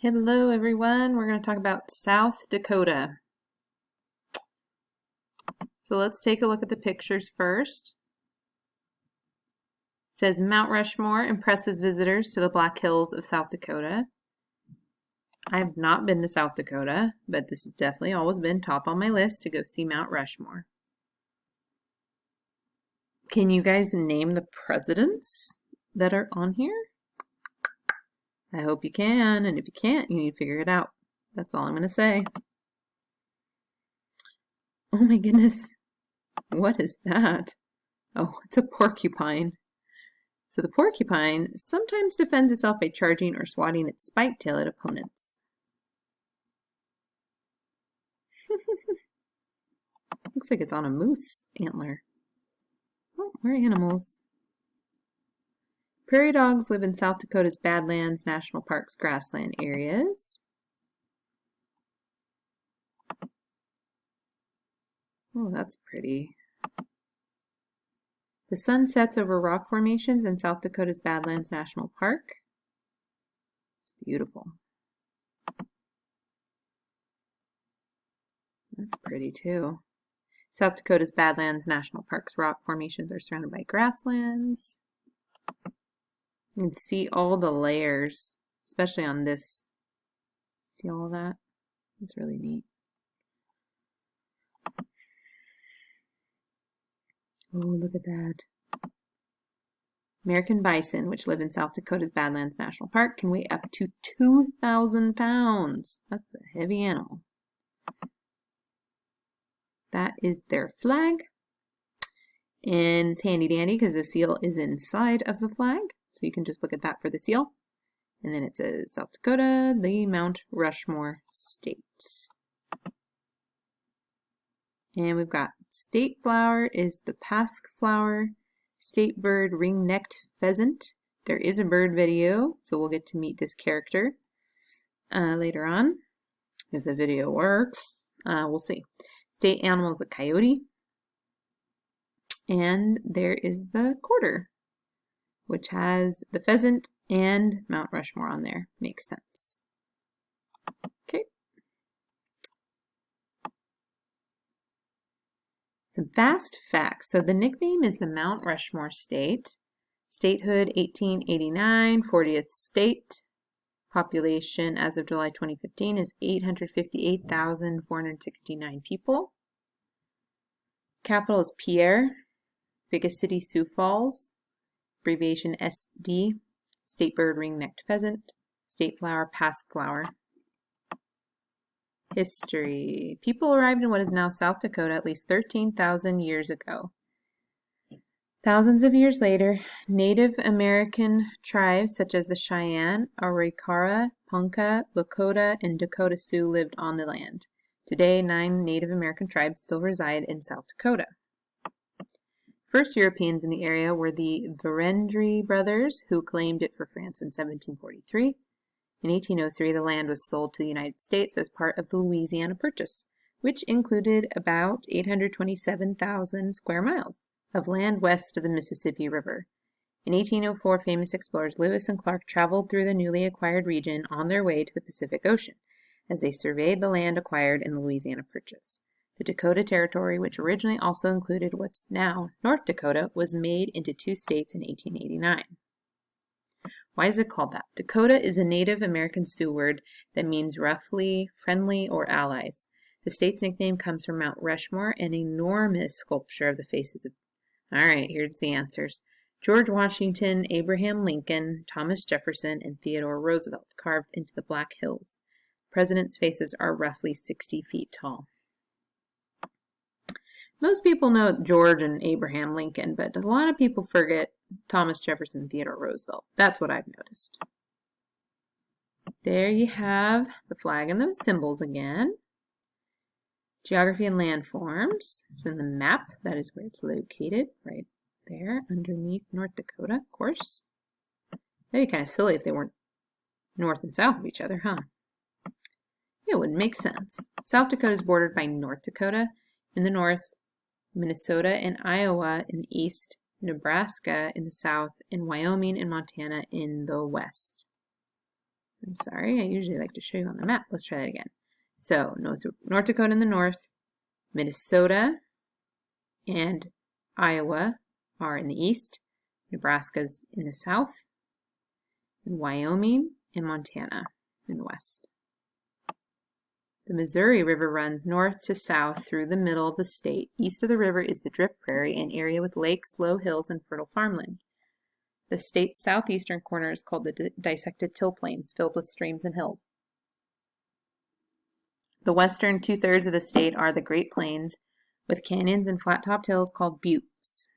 Hello everyone, we're going to talk about South Dakota. So let's take a look at the pictures first. It says Mount Rushmore impresses visitors to the Black Hills of South Dakota. I have not been to South Dakota, but this has definitely always been top on my list to go see Mount Rushmore. Can you guys name the presidents that are on here? I hope you can, and if you can't, you need to figure it out. That's all I'm going to say. Oh my goodness. What is that? Oh, it's a porcupine. So the porcupine sometimes defends itself by charging or swatting its spike tail at opponents. Looks like it's on a moose antler. Oh, we're animals. Prairie dogs live in South Dakota's Badlands National Park's grassland areas. Oh, that's pretty. The sun sets over rock formations in South Dakota's Badlands National Park. It's beautiful. That's pretty too. South Dakota's Badlands National Park's rock formations are surrounded by grasslands. You can see all the layers, especially on this. See all of that? It's really neat. Oh, look at that. American bison, which live in South Dakota's Badlands National Park, can weigh up to 2,000 pounds. That's a heavy animal. That is their flag. And it's handy dandy because the seal is inside of the flag. So you can just look at that for the seal. And then it says South Dakota, the Mount Rushmore state. And we've got state flower is the pasque flower, state bird ring-necked pheasant. There is a bird video, so we'll get to meet this character later on. If the video works, we'll see. State animal is a coyote. And there is the quarter, which has the pheasant and Mount Rushmore on there. Makes sense. Okay. Some fast facts. So the nickname is the Mount Rushmore State. Statehood 1889, 40th state. Population as of July 2015 is 858,469 people. Capital is Pierre. Biggest city, Sioux Falls. Abbreviation SD. State bird, ring-necked pheasant. State flower, pasque flower. History. People arrived in what is now South Dakota at least 13,000 years ago. Thousands of years later, Native American tribes such as the Cheyenne, Arikara, Ponca, Lakota, and Dakota Sioux lived on the land. Today, 9 Native American tribes still reside in South Dakota. First Europeans in the area were the Verendrye brothers, who claimed it for France in 1743. In 1803, the land was sold to the United States as part of the Louisiana Purchase, which included about 827,000 square miles of land west of the Mississippi River. In 1804, famous explorers Lewis and Clark traveled through the newly acquired region on their way to the Pacific Ocean, as they surveyed the land acquired in the Louisiana Purchase. The Dakota Territory, which originally also included what's now North Dakota, was made into 2 states in 1889. Why is it called that? Dakota is a Native American Sioux word that means roughly friendly or allies. The state's nickname comes from Mount Rushmore, an enormous sculpture of the faces of... Alright, here's the answers. George Washington, Abraham Lincoln, Thomas Jefferson, and Theodore Roosevelt carved into the Black Hills. Presidents' faces are roughly 60 feet tall. Most people know George and Abraham Lincoln, but a lot of people forget Thomas Jefferson and Theodore Roosevelt. That's what I've noticed. There you have the flag and the symbols again. Geography and landforms. It's in the map. That is where it's located, right there underneath North Dakota, of course. That'd be kind of silly if they weren't north and south of each other, huh? It would make sense. South Dakota is bordered by North Dakota in the north, Minnesota and Iowa in the east, Nebraska in the south, and Wyoming and Montana in the west. I'm sorry, I usually like to show you on the map. Let's try that again. So, North Dakota in the north, Minnesota and Iowa are in the east, Nebraska's in the south, and Wyoming and Montana in the west. The Missouri River runs north to south through the middle of the state. East of the river is the Drift Prairie, an area with lakes, low hills, and fertile farmland. The state's southeastern corner is called the Dissected Till Plains, filled with streams and hills. The western two-thirds of the state are the Great Plains, with canyons and flat-topped hills called buttes.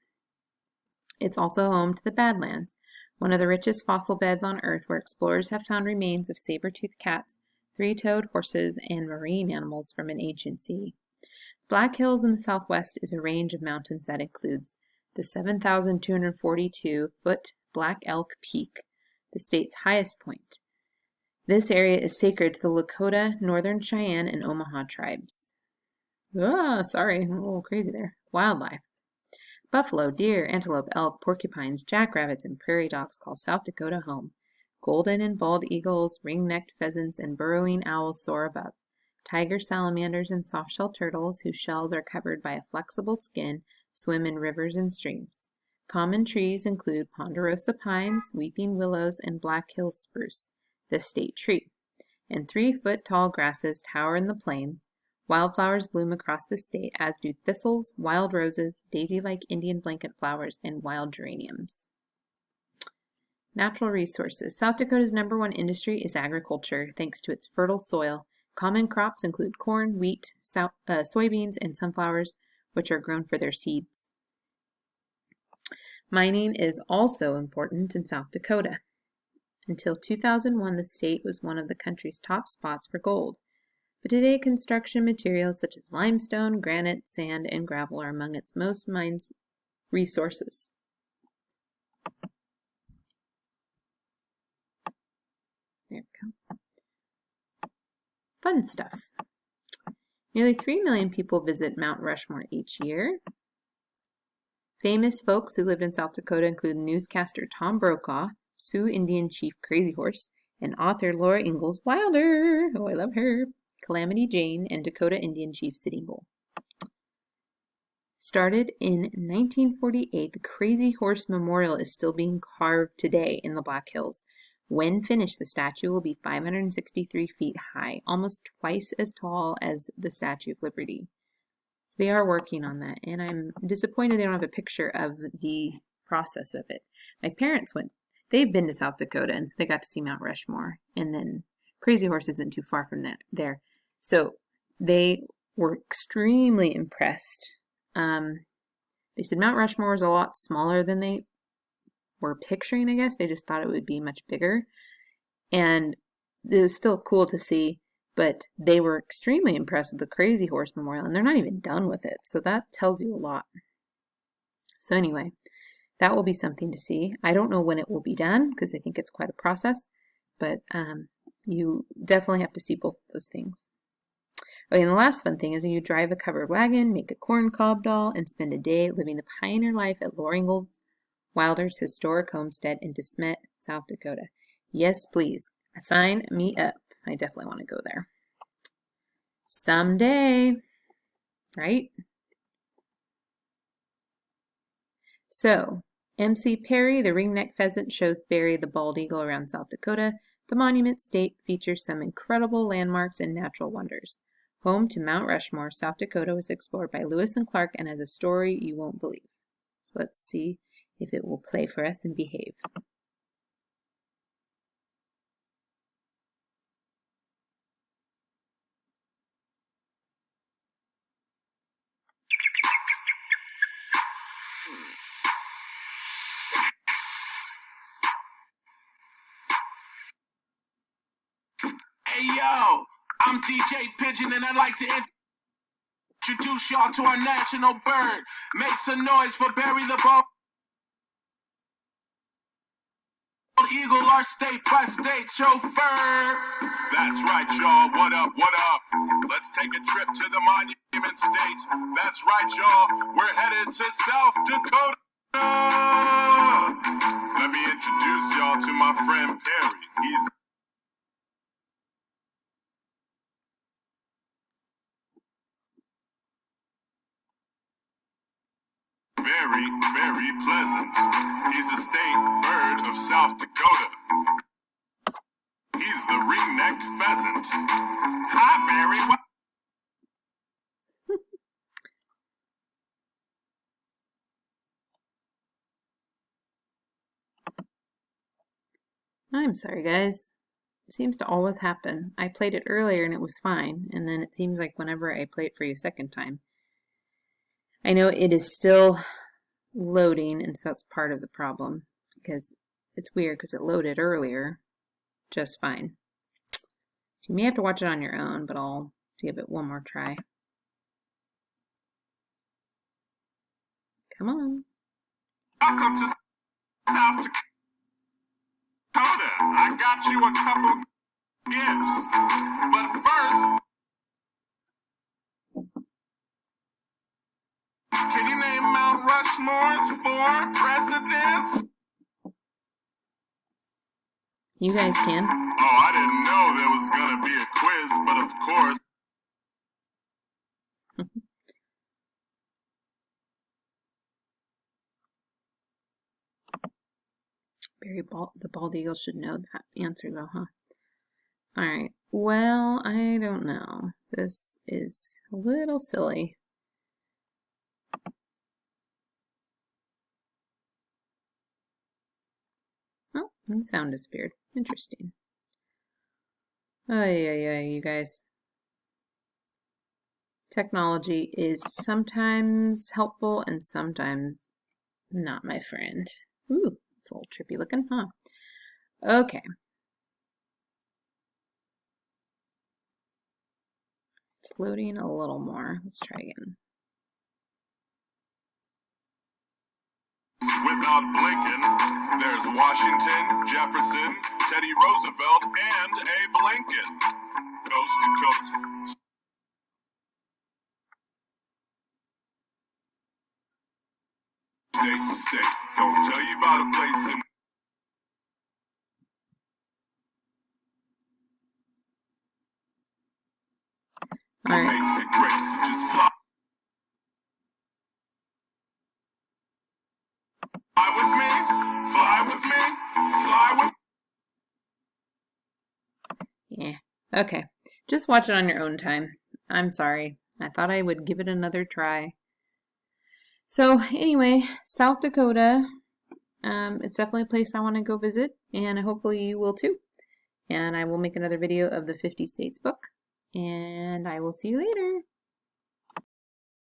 It's also home to the Badlands, one of the richest fossil beds on Earth, where explorers have found remains of saber-toothed cats, three-toed horses, and marine animals from an ancient sea. Black Hills in the southwest is a range of mountains that includes the 7,242-foot Black Elk Peak, the state's highest point. This area is sacred to the Lakota, Northern Cheyenne, and Omaha tribes. Sorry, I'm a little crazy there. Wildlife. Buffalo, deer, antelope, elk, porcupines, jackrabbits, and prairie dogs call South Dakota home. Golden and bald eagles, ring-necked pheasants, and burrowing owls soar above. Tiger salamanders and soft-shell turtles, whose shells are covered by a flexible skin, swim in rivers and streams. Common trees include ponderosa pines, weeping willows, and Black Hill spruce, the state tree. And 3-foot-tall grasses tower in the plains. Wildflowers bloom across the state, as do thistles, wild roses, daisy-like Indian blanket flowers, and wild geraniums. Natural resources. South Dakota's #1 industry is agriculture, thanks to its fertile soil. Common crops include corn, wheat, soybeans, and sunflowers, which are grown for their seeds. Mining is also important in South Dakota. Until 2001, the state was one of the country's top spots for gold. But today, construction materials such as limestone, granite, sand, and gravel are among its most mined resources. There we go. Fun stuff. Nearly 3 million people visit Mount Rushmore each year. Famous folks who lived in South Dakota include newscaster Tom Brokaw, Sioux Indian Chief Crazy Horse, and author Laura Ingalls Wilder, oh I love her, Calamity Jane, and Dakota Indian Chief Sitting Bull. Started in 1948, the Crazy Horse Memorial is still being carved today in the Black Hills. When finished, the statue will be 563 feet high, almost twice as tall as the Statue of Liberty. So they are working on that, and I'm disappointed they don't have a picture of the process of it. My parents went. They've been to South Dakota, and so they got to see Mount Rushmore, and then Crazy Horse isn't too far from there. So they were extremely impressed. They said Mount Rushmore is a lot smaller than they were picturing, I guess. They just thought it would be much bigger. And it was still cool to see, but they were extremely impressed with the Crazy Horse Memorial, and they're not even done with it. So that tells you a lot. So anyway, that will be something to see. I don't know when it will be done because I think it's quite a process, but you definitely have to see both of those things. Okay, and the last fun thing is when you drive a covered wagon, make a corn cob doll, and spend a day living the pioneer life at Laura Ingalls Wilder's historic homestead in De Smet, South Dakota. Yes, please. Sign me up. I definitely want to go there. Someday. Right? So, MC Perry, the ringneck pheasant, shows Barry the bald eagle around South Dakota. The Monument State features some incredible landmarks and natural wonders. Home to Mount Rushmore, South Dakota was explored by Lewis and Clark and has a story you won't believe. So let's see if it will play for us and behave. Hey yo, I'm DJ Pigeon and I'd like to introduce y'all to our national bird. Make some noise for Barry the Bald Eagle, our state-by-state chauffeur. That's right, y'all. What up, what up? Let's take a trip to the Monument State. That's right, y'all. We're headed to South Dakota. Let me introduce y'all to my friend Perry. He's very, very pleasant. He's a state bird of South Dakota. He's the ring-necked pheasant. Hi, Barry. I'm sorry, guys. It seems to always happen. I played it earlier and it was fine, and then it seems like whenever I play it for you a second time, I know it is still loading, and so that's part of the problem, because it's weird because it loaded earlier just fine. So you may have to watch it on your own, but I'll give it one more try. Come on. Welcome to South Dakota. I got you a couple gifts. But first, can you name Mount Rushmore's 4 presidents? You guys can. Oh, I didn't know there was gonna be a quiz, but of course. The bald eagle should know that answer though, huh? Alright, well, I don't know. This is a little silly. Oh, and the sound disappeared. Interesting. Ay, you guys. Technology is sometimes helpful and sometimes not, my friend. Ooh, it's a little trippy looking, huh? Okay. It's loading a little more. Let's try again. Without blinking, there's Washington, Jefferson, Teddy Roosevelt, and Abe Lincoln. Coast to coast. State to state. Don't tell you about a place in All right. makes it great, so just fly with me, fly with me, fly with Yeah. Okay. Just watch it on your own time. I'm sorry. I thought I would give it another try. So anyway, South Dakota, it's definitely a place I want to go visit, and hopefully you will too. And I will make another video of the 50 States book, and I will see you later.